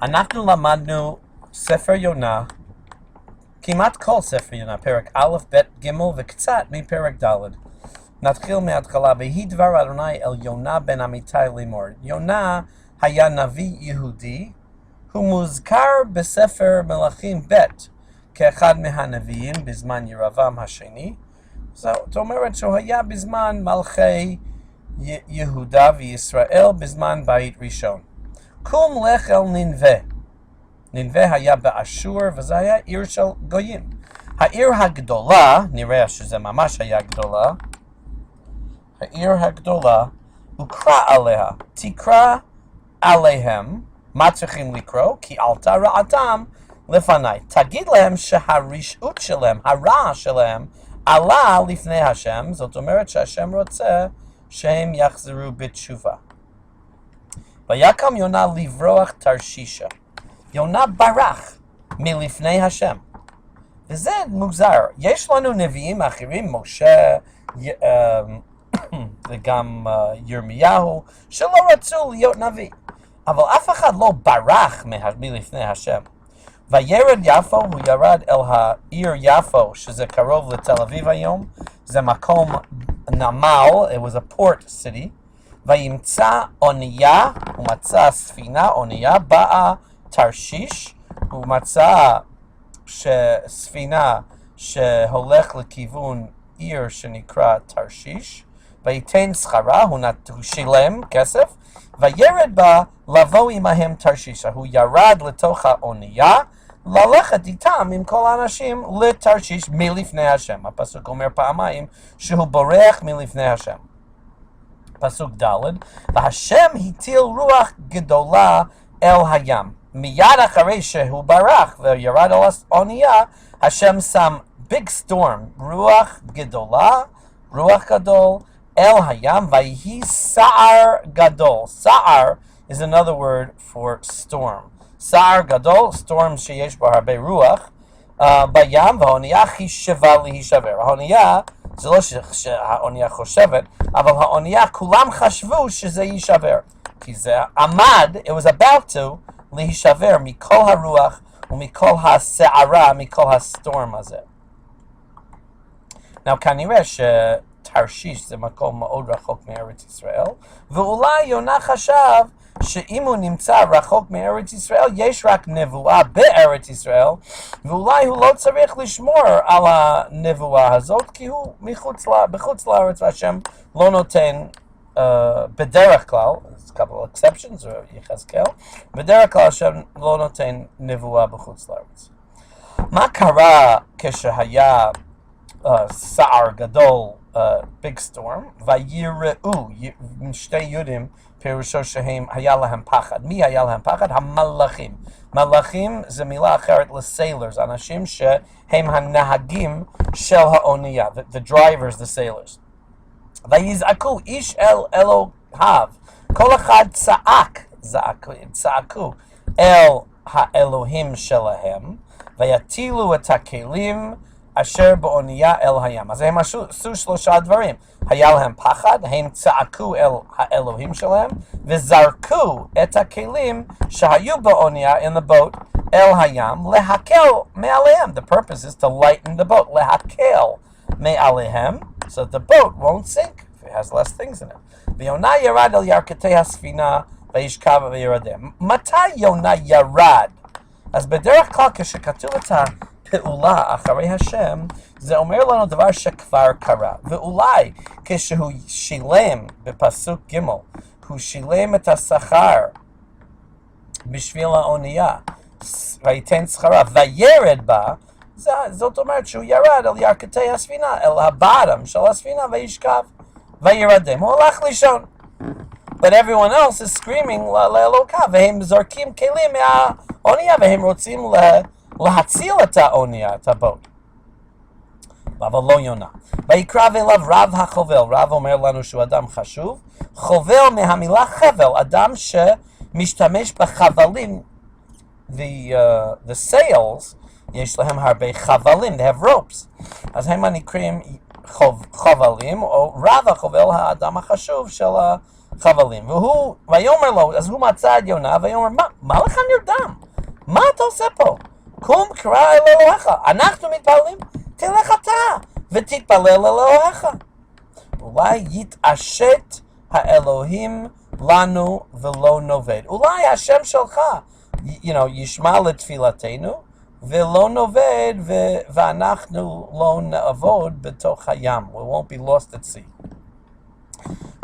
אנחנו למדנו ספר יונה, כמעט כל ספר יונה, פרק א', ב', ג' וקצת מפרק ד'. נתחיל מההתחלה. ויהי דבר אדוני אל יונה בן אמיתי לאמור. יונה היה נביא יהודי, הוא מוזכר בספר מלכים ב' כאחד מהנביאים בזמן ירבעם השני. זאת אומרת שהוא היה בזמן מלכי יהודה וישראל בזמן בית ראשון. קום לך אל נינווה. נינווה היה באשור וזה היה עיר של גויים. העיר הגדולה, נראה שזה ממש היה גדולה, העיר הגדולה, הוא קרא עליה, תקרא עליהם, מה צריכים לקרוא? כי עלתה רעתם לפניי. תגיד להם שהרשעות שלהם, הרע שלהם, עלה לפני השם, זאת אומרת שהשם רוצה שהם יחזרו בתשובה. ויקם יונה לברוח תרשישה. יונה ברח מלפני השם. וזה מוזר. יש לנו נביאים אחרים, משה וגם ירמיהו, שלא רצו להיות נביא. אבל אף אחד לא ברח מלפני השם. וירד יפו, הוא ירד אל העיר יפו, שזה קרוב לתל אביב היום. זה מקום נמל, it was a port city. וימצא אונייה, הוא מצא ספינה, אונייה, באה תרשיש, הוא מצא ספינה שהולך לכיוון עיר שנקרא תרשיש, ויתן שכרה, הוא שילם כסף, וירד בה לבוא עמהם תרשישה. הוא ירד לתוך האונייה, ללכת איתם עם כל האנשים לתרשיש מלפני השם. הפסוק אומר פעמיים שהוא בורח מלפני השם. פסוק ד' והשם הטיל רוח גדולה אל הים. מיד אחרי שהוא ברח וירד על האונייה, השם שם big storm, רוח גדולה, רוח גדול, אל הים, ויהי סער גדול. סער is another word for storm. סער גדול, storm שיש בו הרבה רוח, בים, והאונייה חישבה להישבר. האונייה, זה לא שהאונייה חושבת, אבל האונייה כולם חשבו שזה יישבר. כי זה עמד, it was about to, להישבר מכל הרוח ומכל הסערה, מכל הסטורם הזה. Now, כנראה שתרשיש זה מקום מאוד רחוק מארץ ישראל, ואולי יונה חשב שאם הוא נמצא רחוק מארץ ישראל, יש רק נבואה בארץ ישראל, ואולי הוא לא צריך לשמור על הנבואה הזאת, כי הוא בחוץ לארץ, והשם לא נותן בדרך כלל, יש couple exceptions, או יחזקאל, בדרך כלל השם לא נותן נבואה בחוץ לארץ. מה קרה כשהיה סער גדול, big storm, ויראו, שתי יהודים, פירושו שהם, היה להם פחד. מי היה להם פחד? המלאכים. מלאכים זה מילה אחרת לסיילרס, אנשים שהם הנהגים של האונייה, the drivers, the sailors. ויזעקו איש אל אלוהיו, כל אחד צעקו אל האלוהים שלהם, ויטילו את הכלים אשר באונייה אל הים. אז הם עשו שלושה דברים. היה להם פחד, הם צעקו אל האלוהים שלהם, וזרקו את הכלים שהיו באונייה in the boat אל הים, להקל מעליהם. The purpose is to lighten the boat, להקל מעליהם, so the boat won't sink, if it has less things in it. ויונה ירד אל ירכתי הספינה, וישכב וירדם. מתי יונה ירד? אז בדרך כלל כשכתוב את הפעולה אחרי השם, זה אומר לנו דבר שכבר קרה. ואולי כשהוא שילם בפסוק ג', הוא שילם את השכר בשביל האונייה, ויתן שכרה, וירד בה, זאת אומרת שהוא ירד על ירכתי הספינה, אל הבטם של הספינה, וישכב וירדם. הוא הלך לישון. But everyone else is screaming לאלוקיו, והם זורקים כלים מהאונייה, והם רוצים להציל את האונייה, את הבוט. אבל לא יונה. ויקרב אליו רב החובל. רב אומר לנו שהוא אדם חשוב. חובל מהמילה חבל, אדם שמשתמש בחבלים. The sails, יש להם הרבה חבלים, they have ropes. אז הם נקראים חבלים, או רב החובל, האדם החשוב של החבלים. ויאמר לו, אז הוא מצא את יונה, ויאמר, מה לך נרדם? קרא אל אלוהיך. אנחנו מתפללים, תלך אתה ותתפלל אל אלוהיך. אולי יתעשת האלוהים לנו ולא נובד. אולי השם שלך, ישמע לתפילתנו, ולא נובד, ואנחנו לא נעבוד בתוך הים. We won't be lost at sea.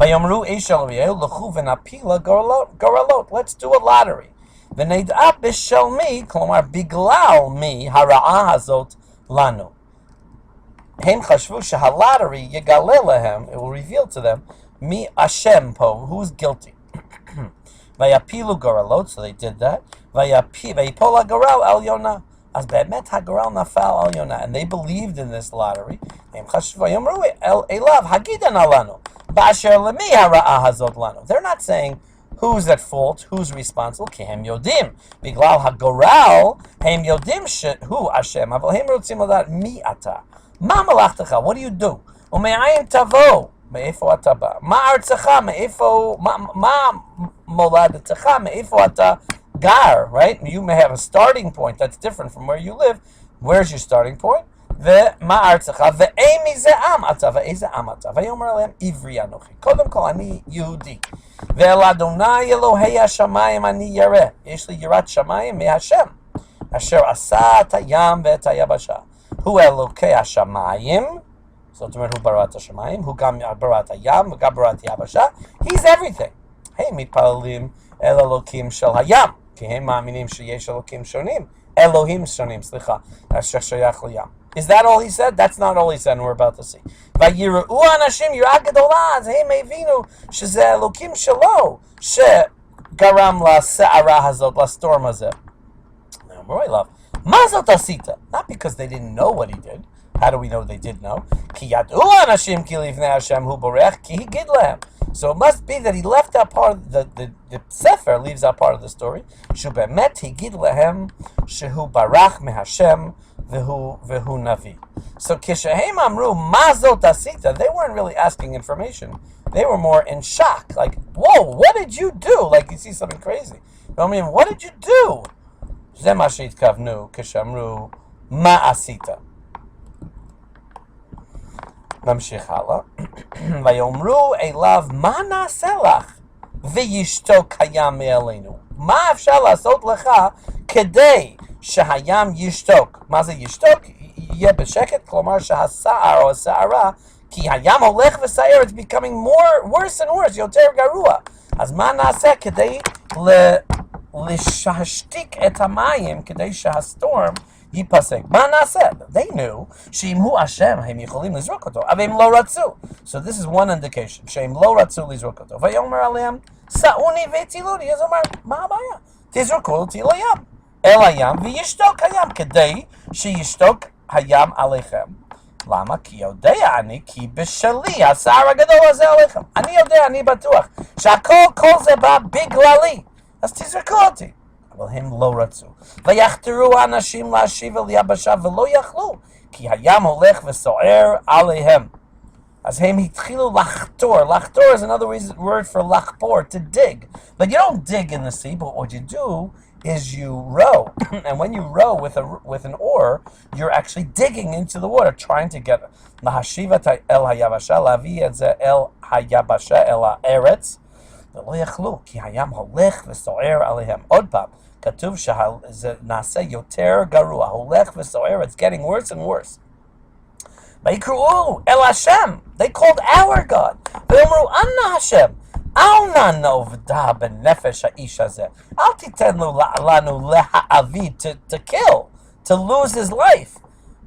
ויאמרו איש אלוהיהו, לכו ונפילה גורלות. Let's do a lottery. ונדע בשל מי, כלומר בגלל מי הרעה הזאת לנו. הם חשבו שהלוטרי יגלה להם, it will reveal to them, מי אשם פה, who's guilty. ויפילו גורלות, so they did that, ויפול הגורל על יונה. אז באמת הגורל נפל על יונה, and they believed in this lottery. הם חשבו, יאמרו אליו, הגידנה לנו, באשר למי הרעה הזאת לנו. They're not saying, who's at fault, who's responsible, כי הם יודעים. בגלל הגורל, הם יודעים שהוא אשם, אבל הם רוצים לדעת מי אתה. מה מלאכתך? What do you do? ומאין תבוא? מאיפה אתה בא? מה ארצך? מאיפה, מה מולדתך? מאיפה אתה גר? Right? You may have a starting point that's different from where you live. Where's your starting point? ומה ארצך? ואיזה עם אתה? ואיזה עם אתה? ויאמר עליהם, עברי אנוכי. קודם כל, אני יהודי. ואל אדוני אלוהי השמיים אני ירא. יש לי יראת שמיים מהשם, אשר עשה את הים ואת היבשה. הוא אלוקי השמיים, זאת אומרת הוא ברא את השמיים, הוא גם ברא את הים וגם ברא את היבשה. He's everything. הם מתפללים אל אלוקים של הים, כי הם מאמינים שיש אלוהים שונים, אשר שייך לים. Is that all he said? That's not all he said, and we're about to see. ויראו אנשים יראה גדולה, אז הם הבינו שזה אלוקים שלו, שגרם לסערה הזאת, לסטורם הזה. אמרו אליו, מה זאת עשית? Not because they didn't know what he did. How do we know they did know? כי ידעו אנשים כי לפני השם הוא בורח, כי הגיד להם. So it must be that he left that part, the Sefer leaves that part of the story, שהוא באמת הגיד להם שהוא ברח מהשם והוא נביא. So כשהם אמרו, מה זאת עשית? They weren't really asking information. They were more in shock. Like, whoa, what did you do? Like you see something crazy. I mean, what did you do? זה מה שהתכוונו כשאמרו, מה עשית? נמשיך הלאה. ויאמרו אליו, מה נעשה לך? וישתוק הים מעלינו. מה אפשר לעשות לך כדי שהים ישתוק? מה זה ישתוק? יהיה בשקט, כלומר שהסער או הסערה, כי הים הולך וסער, it's becoming worse and worse, יותר גרוע. אז מה נעשה כדי לששתיק את המים, כדי שהסטורם ייפסק? מה נעשה? They knew שאם הוא אשם, הם יכולים לזרוק אותו, אבל הם לא רצו. So this is one indication, שהם לא רצו לזרוק אותו. ויאמר עליהם, סעוני והצילוני. אז הוא אומר, מה הבעיה? תזרקו אותי לים, אל הים, וישתוק הים, כדי שישתוק הים עליכם. למה? כי יודע אני, כי בשלי הסער הגדול הזה עליכם. אני יודע, אני בטוח, כל זה בא בגללי. אז תזרקו אותי. אבל הם לא רצו. ויחתרו האנשים להשיב אל יבשה ולא יכלו, כי הים הולך וסוער עליהם. אז הם התחילו לחתור. לחתור is another word for לחפור, to dig. But you don't dig in the sea, but what you do is you row. And when you row with an oar, you're actually digging into the water, trying to get להשיב אל היבשה, להביא את זה אל היבשה, אל הארץ. ולא יכלו, כי הים הולך וסוער עליהם. עוד פעם, כתוב שזה נעשה יותר גרוע, הולך וסוער, it's getting worse and worse. ויקראו אל השם, they called our God, ואמרו, אנא השם, אל נא נאבדה בנפש האיש הזה, אל תיתן לנו להאביא, to kill, to lose his life.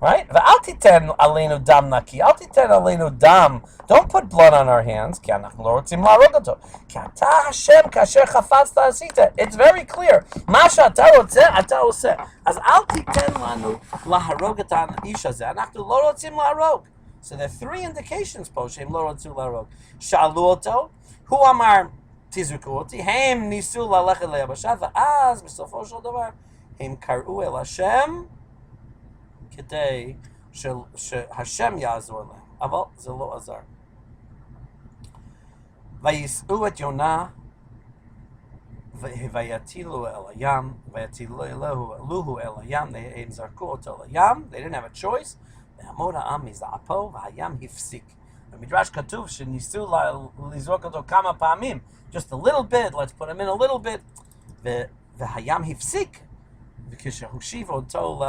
Right? ואל תיתן עלינו דם נקי, אל תיתן עלינו דם. Don't put blood on our hands, כי אנחנו לא רוצים להרוג אותו. כי אתה השם כאשר חפצת עשית. It's very clear. מה שאתה רוצה, אתה עושה. אז אל תיתן לנו להרוג את האיש הזה. אנחנו לא רוצים להרוג. So there are three indications פה שהם לא רצו להרוג. שאלו אותו, הוא אמר, תזרקו אותי. הם ניסו ללכת ליבשה, ואז בסופו של דבר הם קראו אל השם, כדי שהשם יעזור להם, אבל זה לא עזר. ויישאו את יונה ויטילו אל הים, ויטילוהו אל הים, הם זרקו אותו לים, they didn't have a choice, ועמוד העם מזעפו, והים הפסיק. במדרש כתוב שניסו לזרוק אותו כמה פעמים, just a little bit, let's put him in a little bit, והים הפסיק, וכשהושיב אותו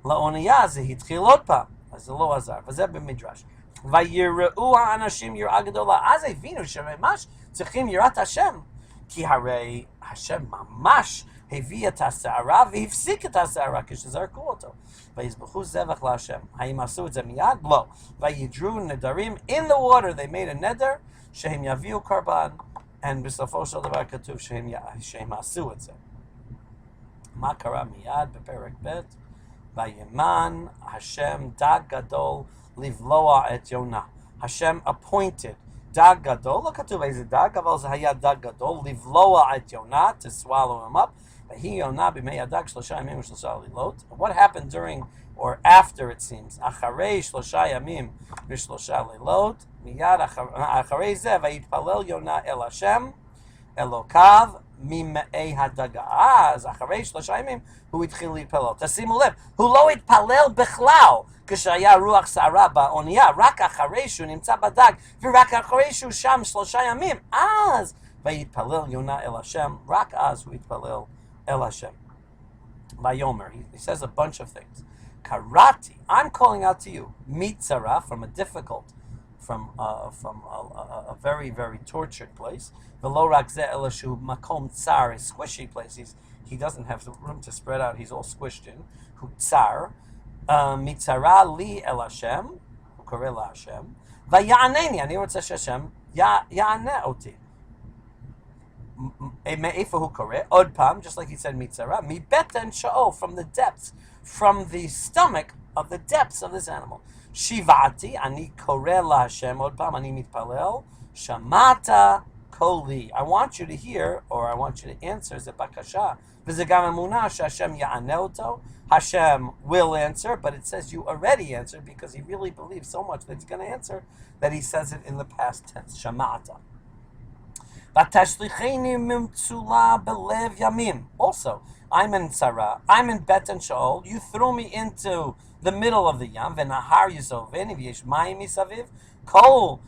לאונייה זה התחיל עוד פעם, אז זה לא עזר, וזה במדרש. ויראו האנשים יראה גדולה, אז הבינו שממש צריכים יראת השם, כי הרי השם ממש הביא את הסערה והפסיק את הסערה כשזרקו אותו. ויזבחו זבח להשם. האם עשו את זה מיד? לא. וידרו נדרים in the water, they made a נדר, שהם יביאו קרבן, ובסופו של דבר כתוב שהם עשו את זה. מה קרה מיד בפרק ב'? וימן השם דג גדול לבלוע את יונה. השם appointed דג גדול, לא כתוב איזה דג, אבל זה היה דג גדול, לבלוע את יונה, to swallow him up. ויהי יונה בימי הדג 3 ימים ו3 לילות. What happened during or after it seems? אחרי 3 ימים ו3 לילות, מיד אחרי זה, ויתפלל יונה אל השם, אלוקיו, ממאי הדגה. אז אחרי 3 ימים הוא התחיל להתפלל. תשימו לב, הוא לא התפלל בכלל כשהיה רוח סערה באונייה, רק אחרי שהוא נמצא בדג, ורק אחרי שהוא שם 3 ימים, אז ויתפלל יונה אל השם, רק אז הוא התפלל אל השם. ויאמר, he says a bunch of things. Karati, I'm calling out to you, mitzara, from a difficult, from a very, very tortured place. V'lo rak zeh ela shu makom tsar, a squishy place. He doesn't have the room to spread out. He's all squished in. Hu tsar, mitzara li el Hashem, hu kore la Hashem. V'ya'aneni, ani rotze she'Hashem ya'ane oti. Me'efa hu kore, od pam, just like he said mitzara, mi beten sha'ol, from the depths, from the stomach of the depths of this animal. Shivati, ani kore la Hashem, od pam, ani mitpalel, shamata koli. I want you to hear, or I want you to answer, ze bakasha. V'ze gam emunah she'Hashem ya'ane oto. Hashem will answer, but it says you already answered because he really believes so much that he's going to answer that he says it in the past tense. Shamata. Also, I'm in Sarah, I'm in Bet and Shaol, you threw me into the middle of the Yam, Venahar Yisovin, if Yesh Mayim Misaviv, Kol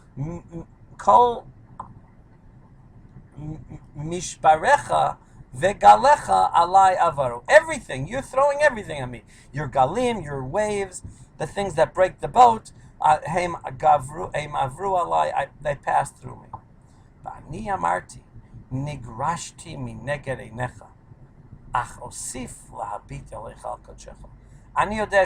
Mishparecha Vegalecha Alai Avaru. Everything, you're throwing everything at me. Your galim, your waves, the things that break the boat, Heim Avru Alai, they passed through me. ואני אמרתי, נגרשתי מנגד עיניך, אך אוסיף להביט אליך על קודשך. אני יודע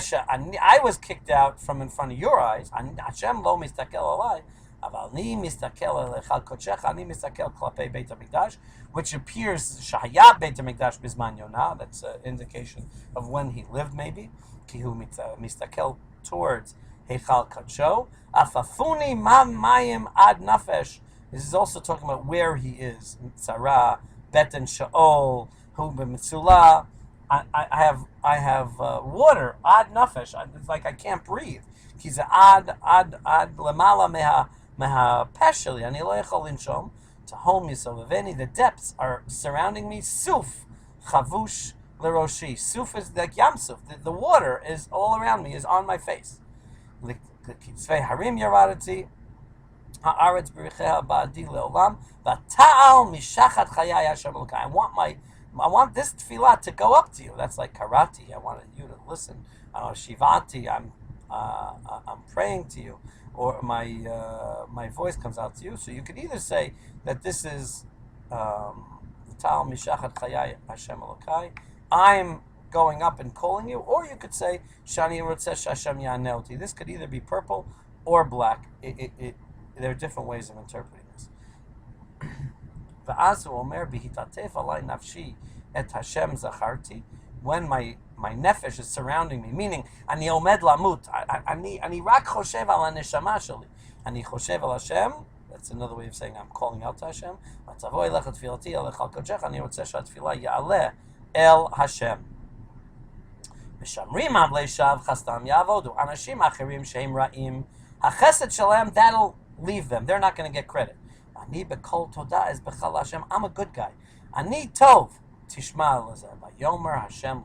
I was kicked out from in front of your eyes, השם לא מסתכל עליי, אבל אני מסתכל אליך על קודשך, אני מסתכל כלפי בית המקדש, which appears שהיה בית המקדש בזמן יונה, that's an indication of when he lived maybe, כי הוא מסתכל towards היכל קודשו, אפפוני מים עד נפש. This is also talking about where he is. Sarah, Bet and Shaol, Hu b'Mitzula. I have water. Ad nafesh. It's like I can't breathe. He's ad lemala meha pesheli. Ani lo yechol linshom. Tahom yisoveveni. The depths are surrounding me. Suf chavush leroshi. Suf is like yamsuf. The water is all around me. Is on my face. Kitzvei harim yaradati. Haaretz b'richeha ba'adi leolam v'ta'al mishachat chayai Hashem Elokai. I want this tefillah to go up to you. That's like karati. I wanted you to listen. Shivati. I'm praying to you, or my voice comes out to you. So you could either say that this is v'ta'al mishachat chayai Hashem Elokai. I'm going up and calling you, or you could say shani rotzeh Hashem ya'aneh oti. This could either be purple or black. There are different ways of interpreting this. When my nefesh is surrounding me, meaning ani omed lamut, ani rak choshev al haneshama sheli, ani choshev al Hashem. That's another way of saying I'm calling out to Hashem. Vatavo elech tefilati elech al kodshech, ani rotzeh she'atfilah ya'aleh el Hashem. Mishamrim avlei shav chastam ya'avodu. Anashim acherim sheim ra'im, hachesed shalem, that'll leave them. They're not going to get credit. I'm a good guy. אני טוב, תשמע לזה. ויאמר השם